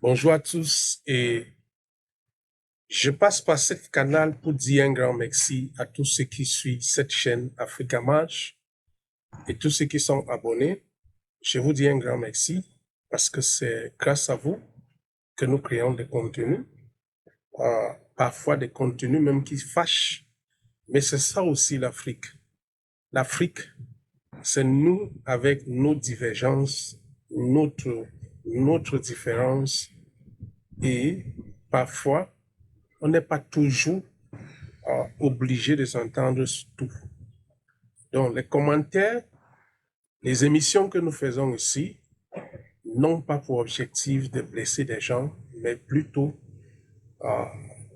Bonjour à tous et je passe par ce canal pour dire un grand merci à tous ceux qui suivent cette chaîne Africa March et tous ceux qui sont abonnés. Je vous dis un grand merci parce que c'est grâce à vous que nous créons des contenus, parfois des contenus même qui fâchent, mais c'est ça aussi l'Afrique. L'Afrique, c'est nous avec nos divergences, notre différence et parfois on n'est pas toujours obligé de s'entendre sur tout. Donc, les commentaires, les émissions que nous faisons ici n'ont pas pour objectif de blesser des gens, mais plutôt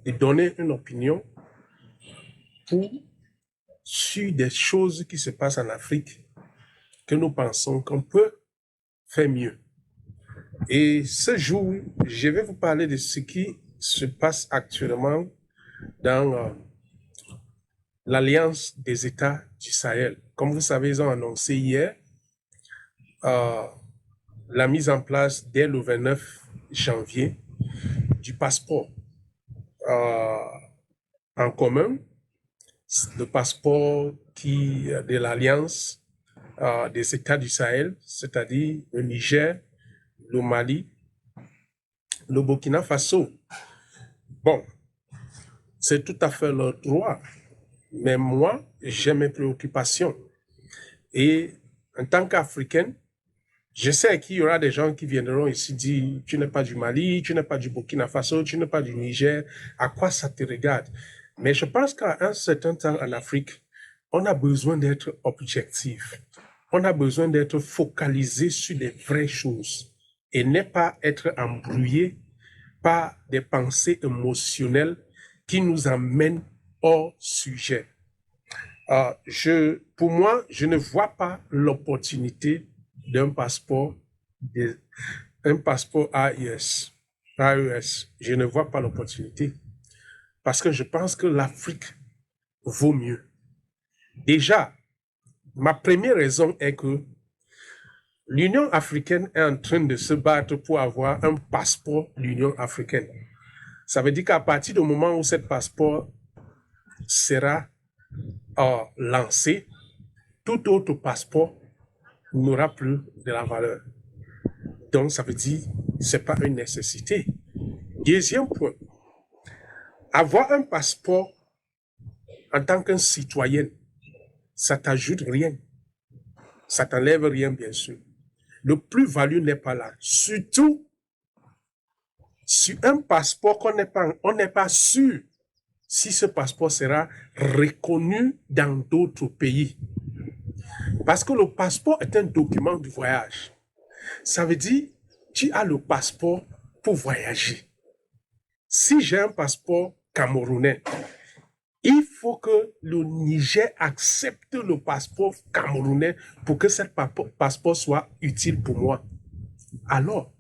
de donner une opinion sur des choses qui se passent en Afrique que nous pensons qu'on peut faire mieux. Et ce jour, je vais vous parler de ce qui se passe actuellement dans l'Alliance des États du Sahel. Comme vous savez, ils ont annoncé hier la mise en place dès le 29 janvier du passeport en commun, le passeport de l'Alliance des États du Sahel, c'est-à-dire le Niger, le Mali, le Burkina Faso. Bon, c'est tout à fait leur droit, mais moi, j'ai mes préoccupations. Et en tant qu'Africain, je sais qu'il y aura des gens qui viendront ici dire « Tu n'es pas du Mali, tu n'es pas du Burkina Faso, tu n'es pas du Niger, à quoi ça te regarde ?» Mais je pense qu'à un certain temps en Afrique, on a besoin d'être objectif. On a besoin d'être focalisé sur les vraies choses et ne pas être embrouillé par des pensées émotionnelles qui nous amènent hors sujet. Pour moi, je ne vois pas l'opportunité d'un passeport, un passeport AES. Je ne vois pas l'opportunité parce que je pense que l'Afrique vaut mieux. Déjà, ma première raison est que l'Union africaine est en train de se battre pour avoir un passeport de l'Union africaine. Ça veut dire qu'à partir du moment où ce passeport sera lancé, tout autre passeport n'aura plus de la valeur. Donc, ça veut dire que ce n'est pas une nécessité. Deuxième point, avoir un passeport en tant qu'un citoyen, ça ne t'ajoute rien. Ça ne t'enlève rien, bien sûr. Le plus-value n'est pas là. Surtout, sur un passeport on n'est pas sûr si ce passeport sera reconnu dans d'autres pays. Parce que le passeport est un document de voyage. Ça veut dire que tu as le passeport pour voyager. Si j'ai un passeport camerounais, il faut que le Niger accepte le passeport camerounais pour que ce passeport soit utile pour moi. Alors,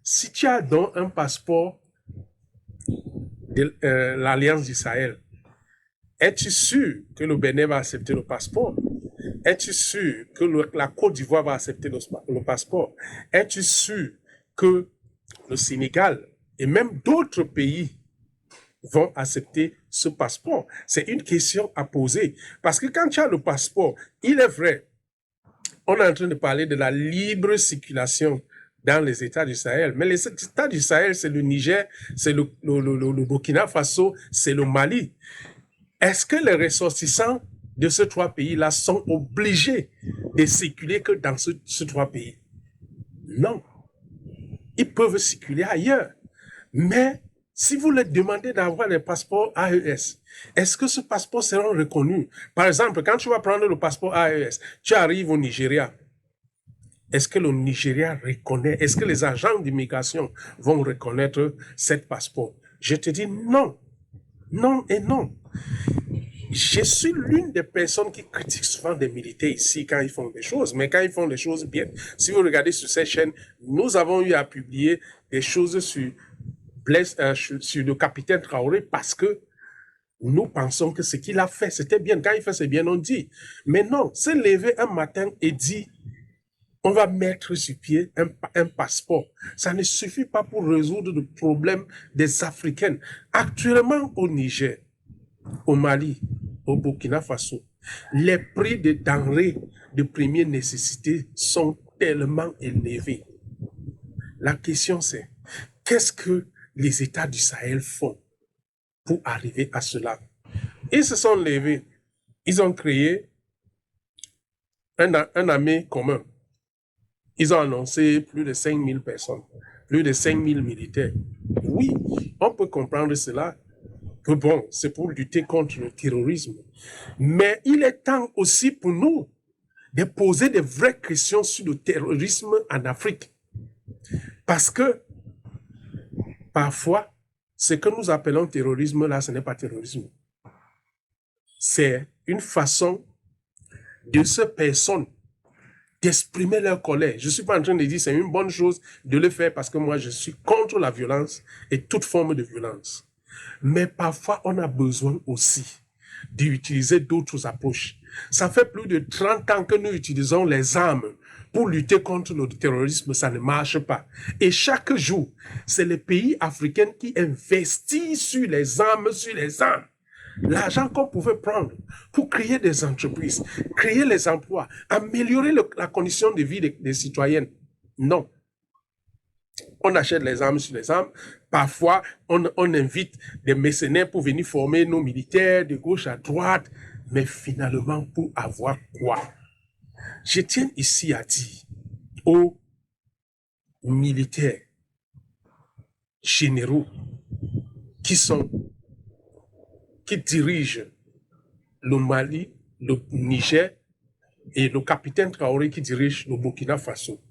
si tu as donc un passeport de l'Alliance du Sahel, es-tu sûr que le Bénin va accepter le passeport? Es-tu sûr que la Côte d'Ivoire va accepter le passeport? Es-tu sûr que le Sénégal et même d'autres pays vont accepter ce passeport? C'est une question à poser. Parce que quand tu as le passeport, il est vrai, on est en train de parler de la libre circulation dans les États du Sahel. Mais les États du Sahel, c'est le Niger, c'est le Burkina Faso, c'est le Mali. Est-ce que les ressortissants de ces trois pays-là sont obligés de circuler que dans ces trois pays? Non. Ils peuvent circuler ailleurs. Mais si vous leur demandez d'avoir les passeports AES, est-ce que ce passeport sera reconnu? Par exemple, quand tu vas prendre le passeport AES, tu arrives au Nigeria. Est-ce que le Nigeria reconnaît, est-ce que les agents d'immigration vont reconnaître ce passeport? Je te dis non. Non et non. Je suis l'une des personnes qui critique souvent des militaires ici quand ils font des choses, mais quand ils font des choses bien. Si vous regardez sur cette chaîne, nous avons eu à publier des choses sur le capitaine Traoré parce que nous pensons que ce qu'il a fait, c'était bien. Quand il fait, c'est bien, on dit. Mais non, se lever un matin et dire on va mettre sur pied un passeport. Ça ne suffit pas pour résoudre le problème des Africaines. Actuellement, au Niger, au Mali, au Burkina Faso, les prix des denrées de première nécessité sont tellement élevés. La question c'est, qu'est-ce que les États du Sahel font pour arriver à cela? Ils se sont levés, ils ont créé un armée commun. Ils ont annoncé plus de 5000 personnes, plus de 5000 militaires. Oui, on peut comprendre cela, que bon, c'est pour lutter contre le terrorisme. Mais il est temps aussi pour nous de poser des vraies questions sur le terrorisme en Afrique. Parce que, parfois, ce que nous appelons terrorisme, là, ce n'est pas terrorisme. C'est une façon de ces personnes d'exprimer leur colère. Je ne suis pas en train de dire que c'est une bonne chose de le faire parce que moi, je suis contre la violence et toute forme de violence. Mais parfois, on a besoin aussi d'utiliser d'autres approches. Ça fait plus de 30 ans que nous utilisons les armes pour lutter contre le terrorisme, ça ne marche pas. Et chaque jour, c'est les pays africains qui investissent sur les armes, l'argent qu'on pouvait prendre pour créer des entreprises, créer les emplois, améliorer la condition de vie des citoyennes. Non. On achète les armes sur les armes. Parfois, on invite des mercenaires pour venir former nos militaires de gauche à droite. Mais finalement, pour avoir quoi? Je tiens ici à dire aux militaires généraux qui dirigent le Mali, le Niger et le capitaine Traoré qui dirige le Burkina Faso.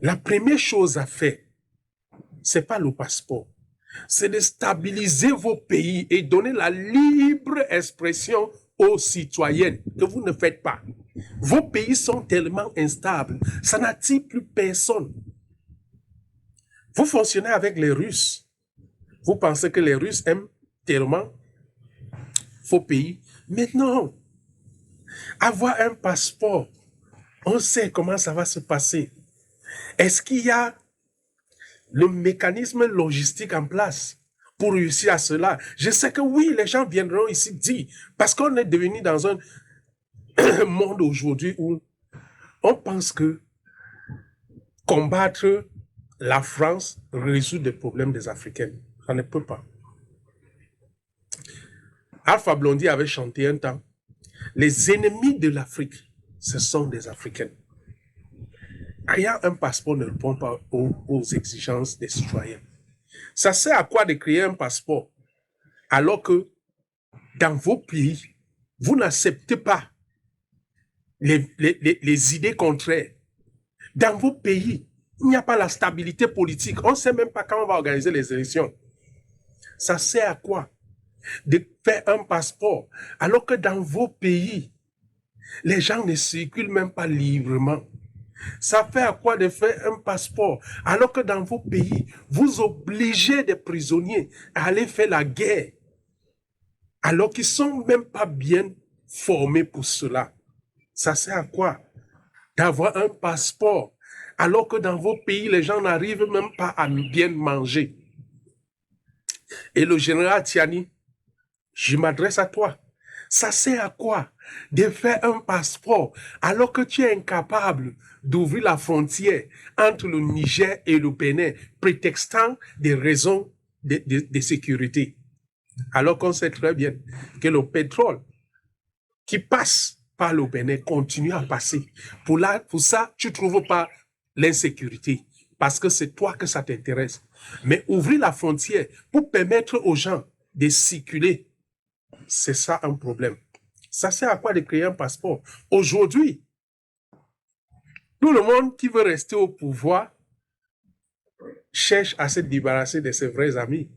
La première chose à faire, c'est pas le passeport, c'est de stabiliser vos pays et donner la libre expression aux citoyennes que vous ne faites pas. Vos pays sont tellement instables, ça n'attire plus personne. Vous fonctionnez avec les Russes. Vous pensez que les Russes aiment tellement vos pays, mais non. Avoir un passeport, on sait comment ça va se passer. Est-ce qu'il y a le mécanisme logistique en place pour réussir à cela? Je sais que oui, les gens viendront ici dire, parce qu'on est devenu dans un monde aujourd'hui où on pense que combattre la France résout les problèmes des Africains. Ça ne peut pas. Alpha Blondy avait chanté un temps, les ennemis de l'Afrique, ce sont des Africains. Rien, un passeport ne répond pas aux exigences des citoyens. Ça sert à quoi de créer un passeport alors que dans vos pays, vous n'acceptez pas les idées contraires. Dans vos pays, il n'y a pas la stabilité politique. On ne sait même pas quand on va organiser les élections. Ça sert à quoi de faire un passeport alors que dans vos pays, les gens ne circulent même pas librement? Ça fait à quoi de faire un passeport alors que dans vos pays, vous obligez des prisonniers à aller faire la guerre alors qu'ils ne sont même pas bien formés pour cela? Ça sert à quoi d'avoir un passeport alors que dans vos pays, les gens n'arrivent même pas à bien manger? Et le général Tiani, je m'adresse à toi. Ça sert à quoi de faire un passeport alors que tu es incapable d'ouvrir la frontière entre le Niger et le Bénin, prétextant des raisons de sécurité? Alors qu'on sait très bien que le pétrole qui passe par le Bénin continue à passer. Pour ça, tu ne trouves pas l'insécurité parce que c'est toi que ça t'intéresse. Mais ouvrir la frontière pour permettre aux gens de circuler, c'est ça un problème. Ça sert à quoi de créer un passeport? Aujourd'hui, tout le monde qui veut rester au pouvoir cherche à se débarrasser de ses vrais amis.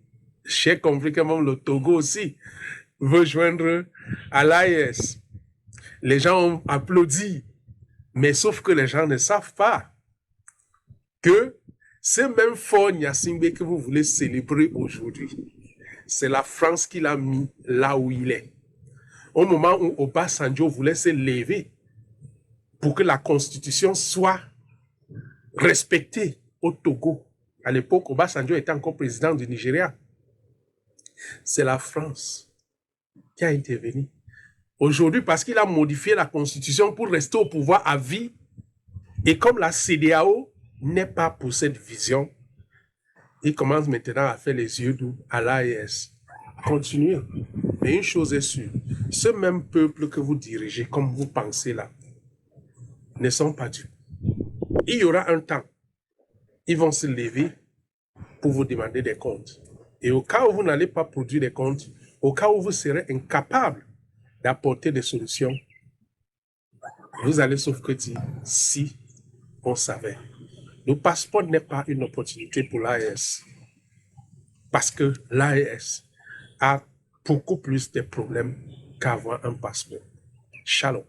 J'ai compris que même le Togo aussi veut joindre à l'AES. Les gens ont applaudi, mais sauf que les gens ne savent pas que ce même Faure Gnassingbé que vous voulez célébrer aujourd'hui, c'est la France qui l'a mis là où il est. Au moment où Obasanjo voulait se lever pour que la Constitution soit respecté au Togo. À l'époque, Obasanjo était encore président du Nigeria. C'est la France qui a intervenu. Aujourd'hui, parce qu'il a modifié la constitution pour rester au pouvoir à vie, et comme la CEDEAO n'est pas pour cette vision, il commence maintenant à faire les yeux doux à l'AES. Continuez. Mais une chose est sûre, ce même peuple que vous dirigez, comme vous pensez là, ne sont pas dupes. Il y aura un temps, ils vont se lever pour vous demander des comptes. Et au cas où vous n'allez pas produire des comptes, au cas où vous serez incapable d'apporter des solutions, vous allez sauvegarder si on savait. Le passeport n'est pas une opportunité pour l'AES. Parce que l'AES a beaucoup plus de problèmes qu'avoir un passeport. Shalom.